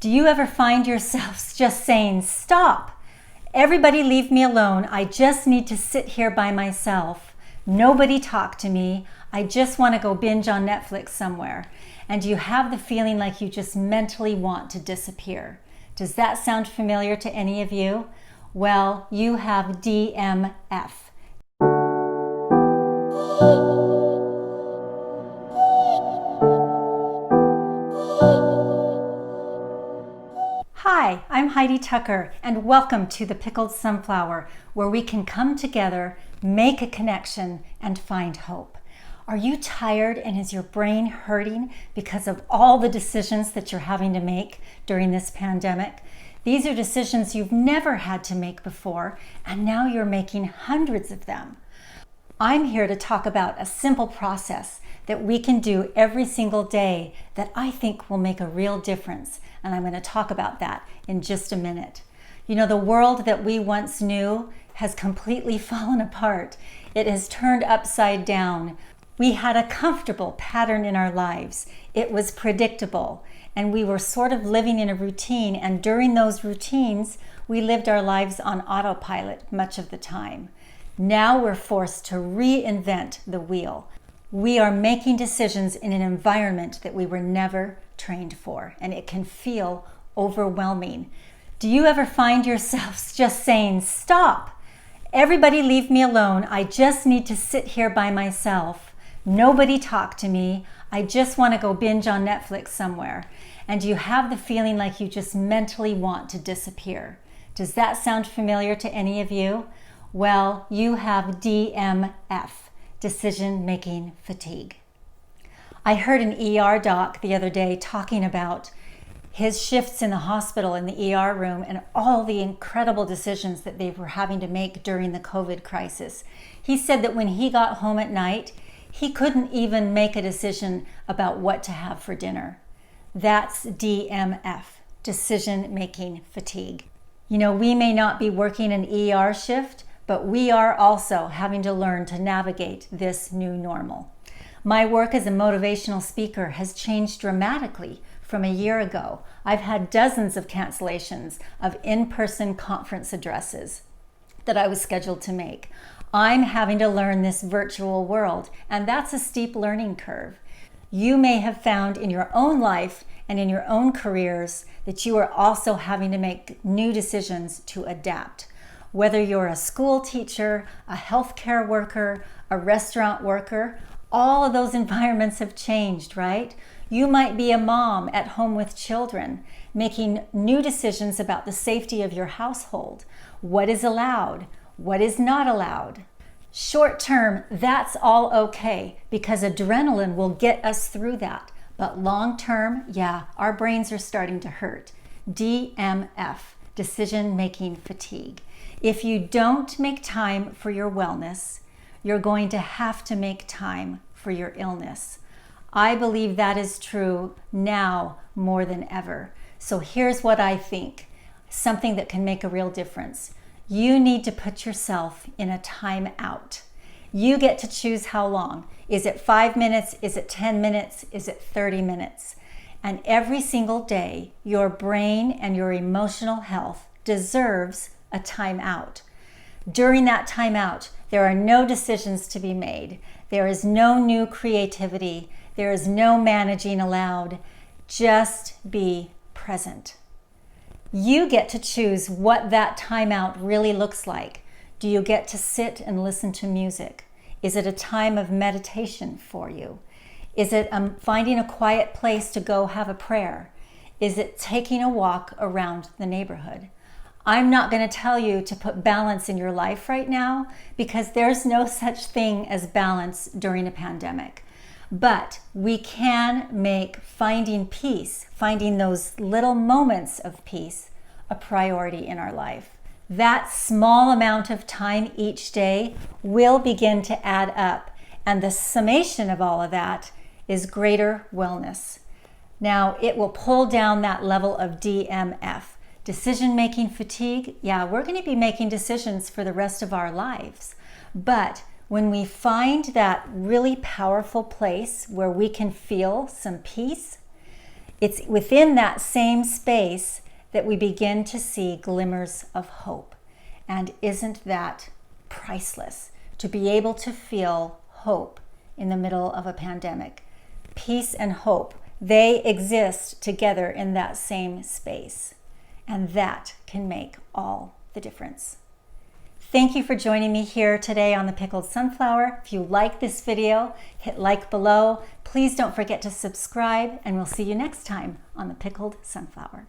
Do you ever find yourselves just saying, stop, everybody leave me alone, I just need to sit here by myself, nobody talk to me, I just want to go binge on Netflix somewhere, and you have the feeling like you just mentally want to disappear? Does that sound familiar to any of you? Well, you have DMF. Hi, I'm Heidi Tucker, and welcome to the Pickled Sunflower, where we can come together, make a connection, and find hope. Are you tired and is your brain hurting because of all the decisions that you're having to make during this pandemic? These are decisions you've never had to make before, and now you're making hundreds of them. I'm here to talk about a simple process that we can do every single day that I think will make a real difference. And I'm going to talk about that in just a minute. You know, the world that we once knew has completely fallen apart. It has turned upside down. We had a comfortable pattern in our lives. It was predictable, and we were sort of living in a routine. And during those routines, we lived our lives on autopilot much of the time. Now we're forced to reinvent the wheel. We are making decisions in an environment that we were never trained for, and it can feel overwhelming. Do you ever find yourselves just saying, stop, everybody leave me alone, I just need to sit here by myself, nobody talk to me, I just want to go binge on Netflix somewhere, and you have the feeling like you just mentally want to disappear? Does that sound familiar to any of you? Well, you have DMF, decision-making fatigue. I heard an ER doc the other day talking about his shifts in the hospital in the ER room and all the incredible decisions that they were having to make during the COVID crisis. He said that when he got home at night, he couldn't even make a decision about what to have for dinner. That's DMF, decision-making fatigue. You know, we may not be working an ER shift, but we are also having to learn to navigate this new normal. My work as a motivational speaker has changed dramatically from a year ago. I've had dozens of cancellations of in-person conference addresses that I was scheduled to make. I'm having to learn this virtual world, and that's a steep learning curve. You may have found in your own life and in your own careers that you are also having to make new decisions to adapt. Whether you're a school teacher, a healthcare worker, a restaurant worker, all of those environments have changed, right? You might be a mom at home with children, making new decisions about the safety of your household. What is allowed? What is not allowed? Short term, that's all okay because adrenaline will get us through that. But long term, yeah, our brains are starting to hurt. DMF, decision-making fatigue. If you don't make time for your wellness, you're going to have to make time for your illness. I believe that is true now more than ever. So here's what I think, something that can make a real difference. You need to put yourself in a time out. You get to choose how long. Is it 5 minutes? Is it 10 minutes? Is it 30 minutes? And every single day, your brain and your emotional health deserves a time out. During that time out, there are no decisions to be made. There is no new creativity. There is no managing allowed. Just be present. You get to choose what that time out really looks like. Do you get to sit and listen to music? Is it a time of meditation for you? Is it finding a quiet place to go have a prayer? Is it taking a walk around the neighborhood? I'm not going to tell you to put balance in your life right now because there's no such thing as balance during a pandemic. But we can make finding peace, finding those little moments of peace, a priority in our life. That small amount of time each day will begin to add up, and the summation of all of that is greater wellness. Now, it will pull down that level of DMF. Decision-making fatigue, yeah, we're going to be making decisions for the rest of our lives. But when we find that really powerful place where we can feel some peace, It's within that same space that we begin to see glimmers of hope. And isn't that priceless, to be able to feel hope in the middle of a pandemic? Peace and hope, they exist together in that same space. And that can make all the difference. Thank you for joining me here today on the Pickled Sunflower. If you like this video, hit like below. Please don't forget to subscribe, and we'll see you next time on the Pickled Sunflower.